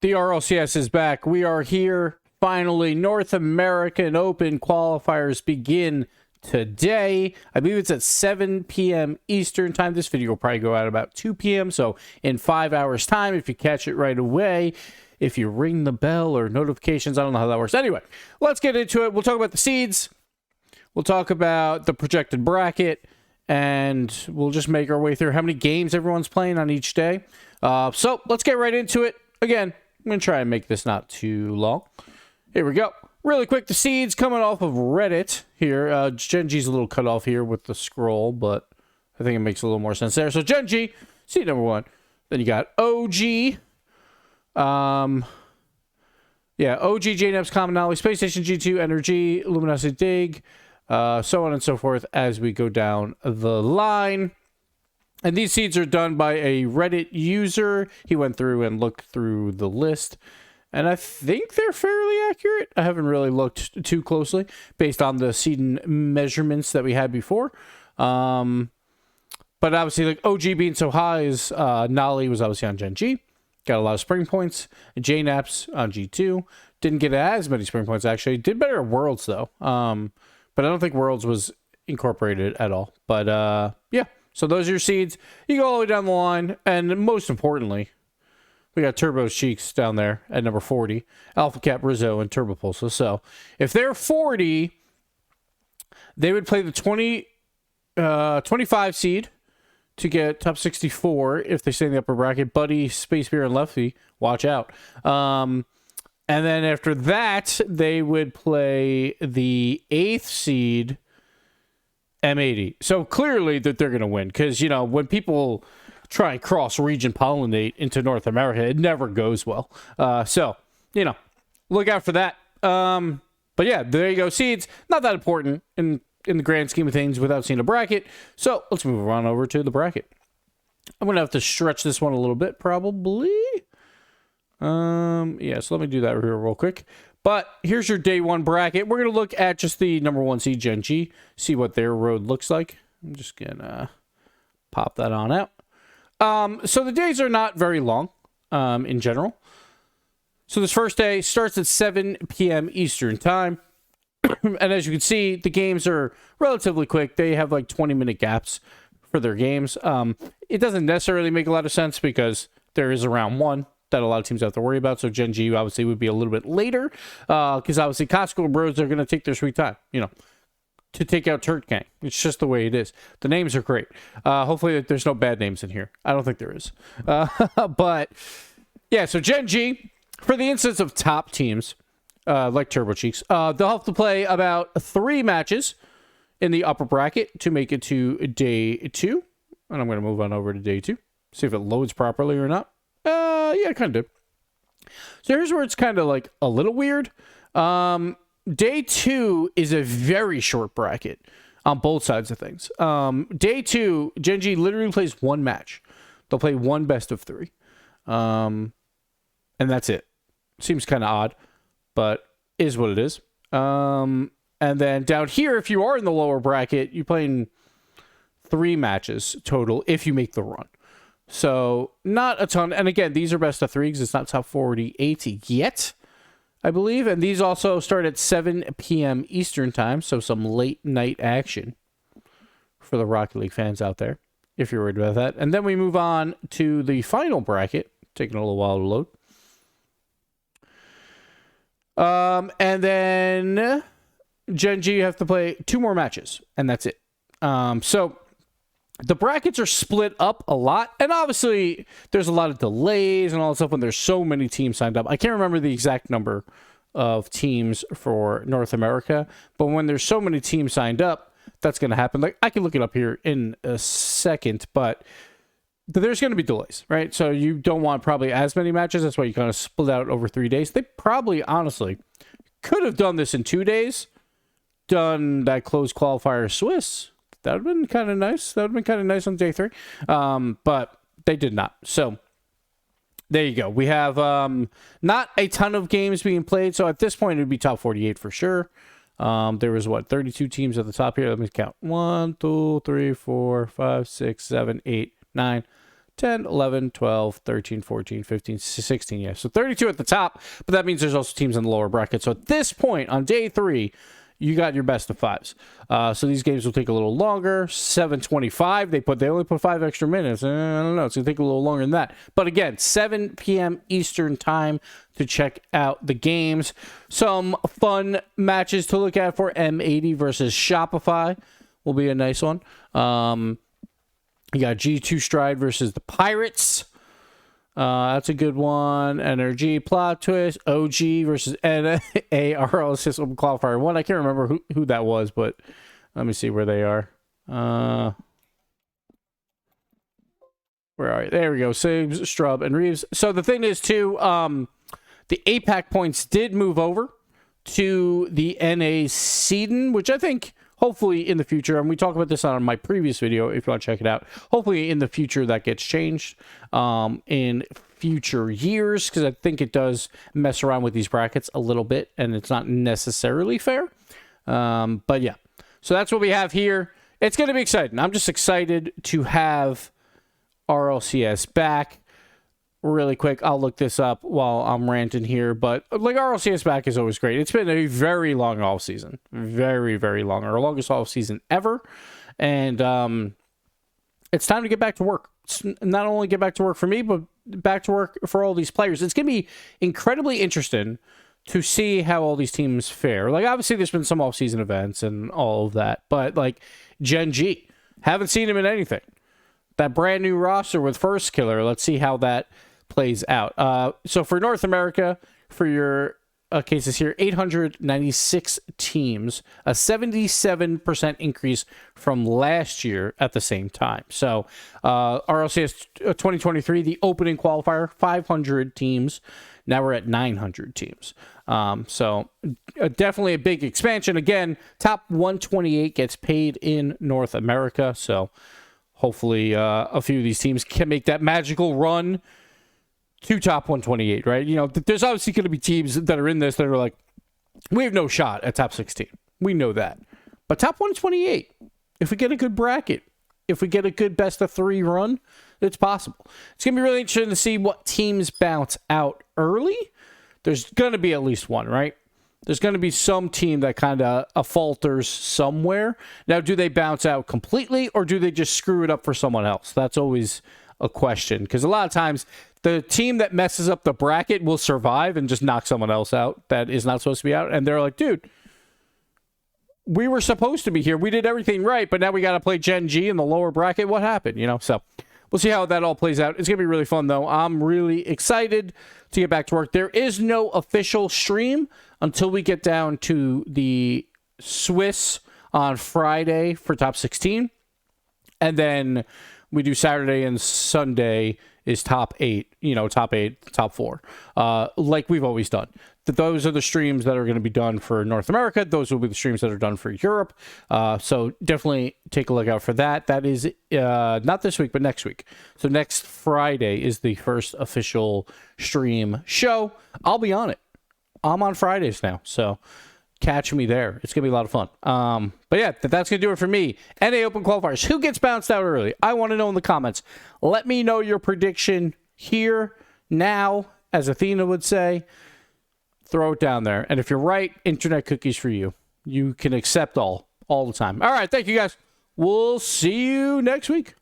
The RLCS is back. We are here. Finally, North American Open qualifiers begin today. I believe it's at 7 p.m. Eastern time. This video will probably go out about 2 p.m. So in 5 hours time, if you catch it right away, if you ring the bell or notifications, I don't know how that works. Anyway, let's get into it. We'll talk about the seeds. We'll talk about the projected bracket. And we'll just make our way through how many games everyone's playing on each day. So let's get right into it. Again, I'm going to try and make this not too long. Here we go. Really quick, the seeds coming off of Reddit here. Genji's a little cut off here with the scroll, but I think it makes a little more sense there. So Genji, seed number 1. Then you got OG. OG, JNAP's Commonality, Space Station G2, Energy, Luminosity Dig, so on and so forth as we go down the line. And these seeds are done by a Reddit user. He went through and looked through the list. And I think they're fairly accurate. I haven't really looked too closely based on the seed measurements that we had before. But obviously, like OG being so high is Nolly was obviously on Gen G. Got a lot of spring points. JNAP's on G2. Didn't get as many spring points, actually. Did better at Worlds, though. But I don't think Worlds was incorporated at all. But, yeah. So those are your seeds. You go all the way down the line. And most importantly, we got Turbo's Cheeks down there at number 40. Alpha Cap, Rizzo, and Turbo Pulsa. So if they're 40, they would play the 25 seed to get top 64 if they stay in the upper bracket. Buddy, Space Beer, and Lefty, watch out. And then after that, they would play the 8th seed, M80. So clearly that they're going to win because, you know, when people try and cross-region pollinate into North America, it never goes well. So, you know, look out for that. But yeah, there you go. Seeds, not that important in the grand scheme of things without seeing a bracket. So let's move on over to the bracket. I'm going to have to stretch this one a little bit, probably. Yeah, so let me do that here real quick. But here's your day 1 bracket. We're going to look at just the number 1 seed, Gen G, see what their road looks like. I'm just going to pop that on out. So the days are not very long in general. So this first day starts at 7 p.m. Eastern time. And as you can see, the games are relatively quick. They have like 20-minute gaps for their games. It doesn't necessarily make a lot of sense because there is a round 1 that a lot of teams have to worry about. So Gen G obviously would be a little bit later because obviously Costco Bros are going to take their sweet time, you know, to take out Turk Gang. It's just the way it is. The names are great. Hopefully there's no bad names in here. I don't think there is. But yeah, so Gen G, for the instance of top teams like Turbo Cheeks, they'll have to play about 3 matches in the upper bracket to make it to day 2. And I'm going to move on over to day 2. See if it loads properly or not. Yeah, kind of. So here's where it's kind of like a little weird. Day 2 is a very short bracket on both sides of things. Day 2, Gen G literally plays 1 match. They'll play 1 best of 3. And that's it. Seems kind of odd, but is what it is. And then down here, if you are in the lower bracket, you're playing 3 matches total if you make the run. So not a ton. And again, these are best of 3 because it's not top 48 yet, I believe. And these also start at 7 p.m. Eastern time. So some late night action for the Rocket League fans out there, if you're worried about that. And then we move on to the final bracket, taking a little while to load. And then Gen G, you have to play 2 more matches, and that's it. So the brackets are split up a lot, and obviously there's a lot of delays and all that stuff when there's so many teams signed up. I can't remember the exact number of teams for North America, but when there's so many teams signed up, that's going to happen. Like, I can look it up here in a second, but there's going to be delays, right? So you don't want probably as many matches. That's why you kind of split out over 3 days. They probably, honestly, could have done this in 2 days, done that closed qualifier Swiss. That would have been kind of nice. That would have been kind of nice on day 3. But they did not. So there you go. We have not a ton of games being played. So at this point, it would be top 48 for sure. There was, 32 teams at the top here. Let me count. 1, 2, 3, 4, 5, 6, 7, 8, 9, 10, 11, 12, 13, 14, 15, 16. Yeah, so 32 at the top, but that means there's also teams in the lower bracket. So at this point on day 3, you got your best of 5s. So these games will take a little longer. 7:25. They only put 5 extra minutes. I don't know. It's going to take a little longer than that. But again, 7 p.m. Eastern time to check out the games. Some fun matches to look at for M80 versus Shopify will be a nice one. You got G2 Stride versus the Pirates. That's a good one. NRG Plot Twist. OG versus NA RLCS Open Qualifier 1. I can't remember who that was, but let me see where they are. Where are you? There we go. Sigs, Strub, and Reeves. So the thing is, too, the APAC points did move over to the NA Seedon, which I think hopefully in the future, and we talked about this on my previous video if you want to check it out, hopefully in the future that gets changed in future years, because I think it does mess around with these brackets a little bit, and it's not necessarily fair. But yeah, so that's what we have here. It's going to be exciting. I'm just excited to have RLCS back. Really quick, I'll look this up while I'm ranting here, but like RLCS back is always great. It's been a very long off season, very, very long, our longest off season ever, and it's time to get back to work. It's not only get back to work for me, but back to work for all these players. It's gonna be incredibly interesting to see how all these teams fare. Like obviously, there's been some off season events and all of that, but like Gen G, haven't seen him in anything. That brand new roster with First Killer. Let's see how that plays out. So for North America, for your cases here, 896 teams, a 77% increase from last year at the same time. So RLCS 2023, the opening qualifier, 500 teams. Now we're at 900 teams. So definitely a big expansion. Again, top 128 gets paid in North America. So hopefully a few of these teams can make that magical run to top 128, right? You know, there's obviously going to be teams that are in this that are like, we have no shot at top 16. We know that. But top 128, if we get a good bracket, if we get a good best of 3 run, it's possible. It's going to be really interesting to see what teams bounce out early. There's going to be at least one, right? There's going to be some team that kind of falters somewhere. Now, do they bounce out completely or do they just screw it up for someone else? That's always a question, because a lot of times the team that messes up the bracket will survive and just knock someone else out that is not supposed to be out. And they're like, dude, we were supposed to be here. We did everything right, but now we got to play Gen G in the lower bracket. What happened? You know, so we'll see how that all plays out. It's going to be really fun, though. I'm really excited to get back to work. There is no official stream until we get down to the Swiss on Friday for top 16. And then we do Saturday and Sunday is top 8, you know, top 8, top 4, like we've always done. Those are the streams that are going to be done for North America. Those will be the streams that are done for Europe. So definitely take a look out for that. That is not this week, but next week. So next Friday is the first official stream show. I'll be on it. I'm on Fridays now, so catch me there. It's going to be a lot of fun. But yeah, that's going to do it for me. NA Open Qualifiers. Who gets bounced out early? I want to know in the comments. Let me know your prediction here, now, as Athena would say. Throw it down there. And if you're right, internet cookies for you. You can accept all the time. All right, thank you guys. We'll see you next week.